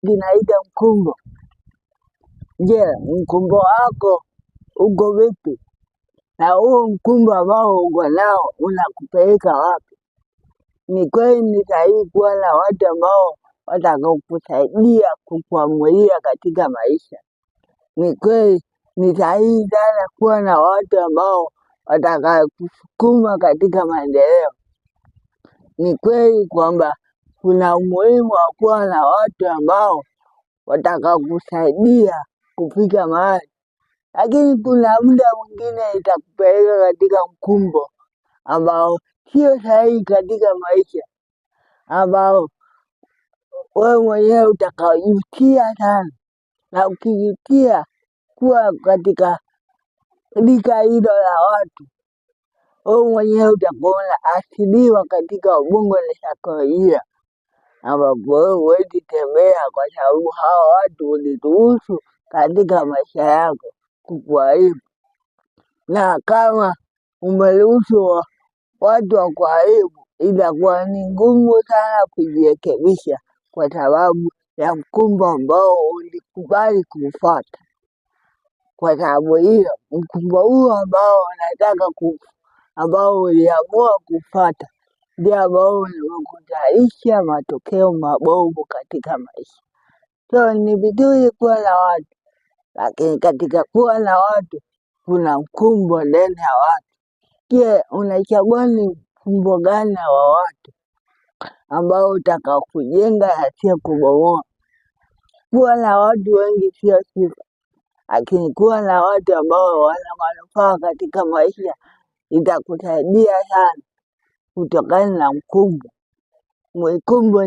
kinaita mkumbo. Je, mkumbo wako uko vipi? Na huo mkumbo ambao uko nao unakupeleka wapi? Ni kweli ni sahihi kuwa na watu ambao watakaokusaidia kukuamulia katika maisha. Ni kweli ni sahihi sana kuwa na watu ambao watakaokusukuma katika maendeleo. Ni kweli kwamba kuna umuhimu wa kuwa na watu ambao watakaokusaidia kufika mahali. Lakini kuna muda mwingine itakupeleka katika mkumbo ambao sio sahihi katika maisha, ambao wewe mwenyewe utakaojutia sana. Na ukijutia kuwa katika rika hilo la watu, wewe mwenyewe utakuwa unaathiriwa katika ubongo na saikolojia, ambapo wewe huwezi tembea kwa sababu hao watu uliruhusu katika maisha yako kukuharibu. Na kama umeruhusu watu wakuharibu, itakuwa ni ngumu sana kujirekebisha kwa sababu ya mkumbo ambao ulikubali kufuata. Kwa sababu hiyo, mkumbo huo ambao ambao uliamua kufuata, ndio ambao unakutayarisha matokeo mabovu katika maisha. So ni vizuri kuwa na watu, lakini katika kuwa na watu kuna mkumbo ndani ya watu. Je, unachagua ni mkumbo gani wa watu ambao utakaokujenga na sio kubomoa? Kuwa na watu wengi sio sifa, lakini kuwa na watu ambao wana manufaa katika maisha itakusaidia sana kutokana na mkumbo. Mkumbo